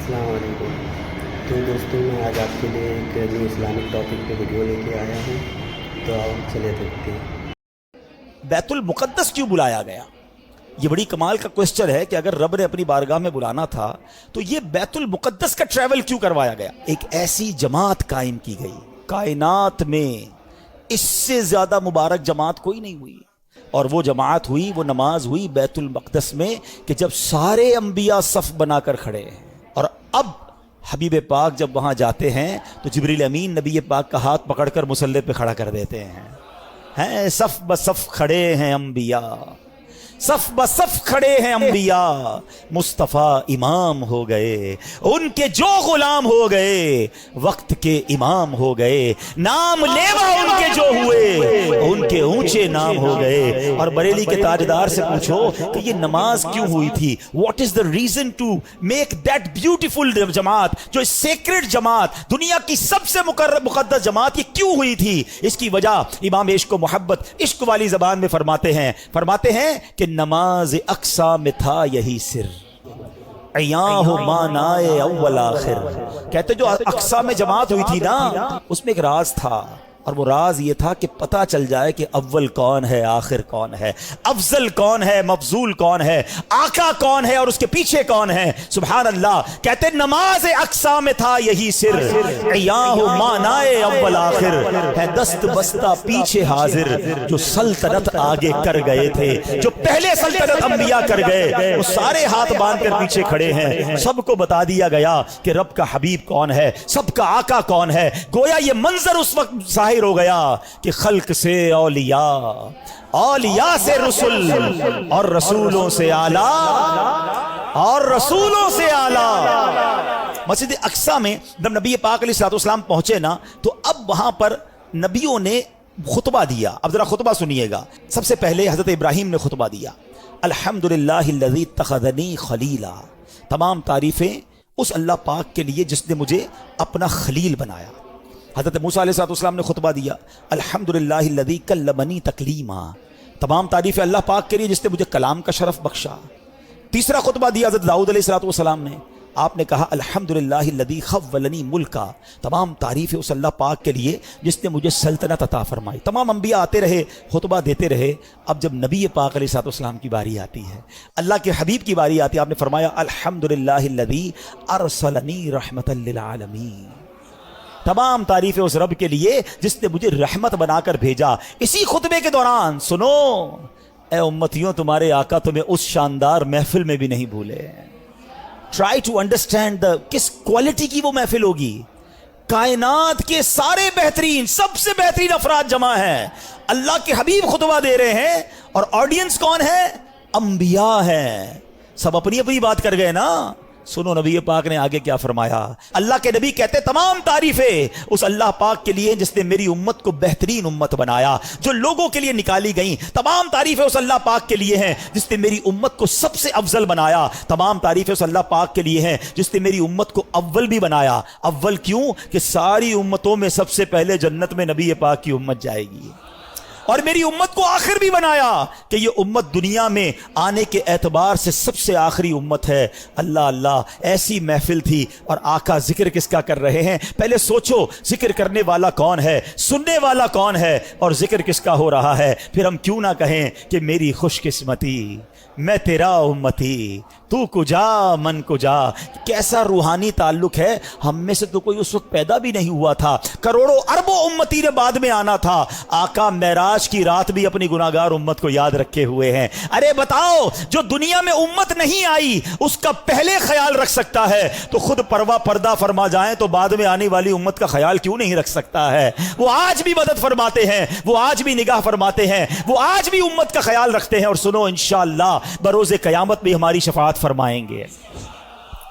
السلام علیکم۔ تو دوستوں میں آج آپ کے لیے ایک نیو اسلامک ٹاپک پہ ویڈیو لے کے آیا ہوں، تو آؤ چلے دیکھتے ہیں۔ بیت المقدس کیوں بلایا گیا؟ یہ بڑی کمال کا کوسچن ہے کہ اگر رب نے اپنی بارگاہ میں بلانا تھا تو یہ بیت المقدس کا ٹریول کیوں کروایا گیا؟ ایک ایسی جماعت قائم کی گئی کائنات میں، اس سے زیادہ مبارک جماعت کوئی نہیں ہوئی، اور وہ جماعت ہوئی، وہ نماز ہوئی بیت المقدس میں کہ جب سارے انبیاء صف بنا کر کھڑے ہیں، اور اب حبیب پاک جب وہاں جاتے ہیں تو جبریل امین نبی پاک کا ہاتھ پکڑ کر مصلی پہ کھڑا کر دیتے ہیں صف بصف کھڑے ہیں انبیاء، صف بصف کھڑے ہیں انبیاء، مصطفیٰ امام ہو گئے، ان کے جو غلام ہو گئے وقت کے امام ہو گئے، نام لیوا ان کے جو ہوئے ان کے اونچے نام ہو گئے۔ اور بریلی کے تاجدار سے پوچھو کہ یہ نماز کیوں ہوئی تھی، what is the reason to make that beautiful جماعت، جو سیکرڈ جماعت، دنیا کی سب سے مقدس جماعت، یہ کیوں ہوئی تھی؟ اس کی وجہ امام عشق و محبت عشق والی زبان میں فرماتے ہیں کہ نماز اقصا میں تھا یہی سر، عیاں ہو مانائے اول آخر۔ کہتے جو اقصا میں جماعت ہوئی تھی نا، اس میں ایک راز تھا، اور وہ راز یہ تھا کہ پتہ چل جائے کہ اول کون ہے، آخر کون ہے، افضل کون ہے، مفضول کون ہے، آقا کون ہے اور اس کے پیچھے کون ہے۔ سبحان اللہ۔ کہتے نماز اقصا میں تھا یہی سر، عیاں ہو مانائے اول آخر، ہے دست بستہ پیچھے حاضر، جو سلطنت آگے کر گئے تھے، جو پہلے سلطنت انبیاء کر گئے، وہ سارے ہاتھ باندھ کر پیچھے کھڑے ہیں۔ سب کو بتا دیا گیا کہ رب کا حبیب کون ہے، سب کا آقا کون ہے۔ گویا یہ منظر اس وقت ظاہر ہو گیا کہ خلق سے اولیاء، اولیاء سے رسول، اور رسولوں سے اعلیٰ، اور رسولوں سے اعلیٰ۔ مسجد اقصی میں جب نبی پاک علیہ الصلوۃ والسلام پہنچے نا، تو اب وہاں پر نبیوں نے خطبہ دیا۔ اب ذرا خطبہ سنیے گا۔ سب سے پہلے حضرت ابراہیم نے خطبہ دیا، الحمدللہ الذی اتخذنی خلیلا، تمام تعریفیں اس اللہ پاک کے لیے جس نے مجھے اپنا خلیل بنایا۔ حضرت موسیٰ علیہ السلام نے خطبہ دیا، الحمدللہ الذی کلمنی تکلیما، تمام تعریف اللہ پاک کے لیے جس نے مجھے کلام کا شرف بخشا۔ تیسرا خطبہ دیا حضرت داؤد علیہ السلام نے، آپ نے کہا الحمدللہ الذی خولنی ملکا، تمام تعریف اس اللہ پاک کے لیے جس نے مجھے سلطنت عطا فرمائی۔ تمام انبیاء آتے رہے، خطبہ دیتے رہے۔ اب جب نبی پاک علیہ السلام کی باری آتی ہے، اللہ کے حبیب کی باری آتی ہے، آپ نے فرمایا الحمدللہ الذی ارسلنی رحمتا للعالمین، تمام تعریفیں اس رب کے لیے جس نے مجھے رحمت بنا کر بھیجا۔ اسی خطبے کے دوران سنو اے امتیوں، تمہارے آقا تمہیں اس شاندار محفل میں بھی نہیں بھولے۔ ٹرائی ٹو انڈرسٹینڈ کس کوالٹی کی وہ محفل ہوگی۔ کائنات کے سارے بہترین، سب سے بہترین افراد جمع ہیں، اللہ کے حبیب خطبہ دے رہے ہیں، اور آڈینس کون ہے؟ انبیاء ہیں۔ سب اپنی اپنی بات کر گئے نا۔ سنو نبی پاک نے آگے کیا فرمایا۔ اللہ کے نبی کہتے تمام تعریفیں اس اللہ پاک کے لیے جس نے میری امت کو بہترین امت بنایا، جو لوگوں کے لیے نکالی گئیں۔ تمام تعریفیں اس اللہ پاک کے لیے ہیں جس نے میری امت کو سب سے افضل بنایا۔ تمام تعریفیں اس اللہ پاک کے لیے ہیں جس نے میری امت کو اول بھی بنایا۔ اول کیوں؟ کہ ساری امتوں میں سب سے پہلے جنت میں نبی پاک کی امت جائے گی، اور میری امت کو آخر بھی بنایا کہ یہ امت دنیا میں آنے کے اعتبار سے سب سے آخری امت ہے۔ اللہ اللہ، ایسی محفل تھی، اور آقا ذکر کس کا کر رہے ہیں؟ پہلے سوچو، ذکر کرنے والا کون ہے، سننے والا کون ہے، اور ذکر کس کا ہو رہا ہے؟ پھر ہم کیوں نہ کہیں کہ میری خوش قسمتی، میں تیرا امتی، تو کجا من کجا۔ کیسا روحانی تعلق ہے۔ ہم میں سے تو کوئی اس وقت پیدا بھی نہیں ہوا تھا، کروڑوں اربوں امتی نے بعد میں آنا تھا۔ آقا معراج کی رات بھی اپنی گناہگار امت کو یاد رکھے ہوئے ہیں۔ ارے بتاؤ، جو دنیا میں امت نہیں آئی اس کا پہلے خیال رکھ سکتا ہے تو خود پردہ فرما جائیں تو بعد میں آنے والی امت کا خیال کیوں نہیں رکھ سکتا ہے؟ وہ آج بھی مدد فرماتے ہیں، وہ آج بھی نگاہ فرماتے ہیں، وہ آج بھی امت کا خیال رکھتے ہیں۔ اور سنو، انشاءاللہ بروز قیامت بھی ہماری شفاعت فرمائیں گے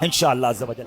انشاءاللہ عز و جل۔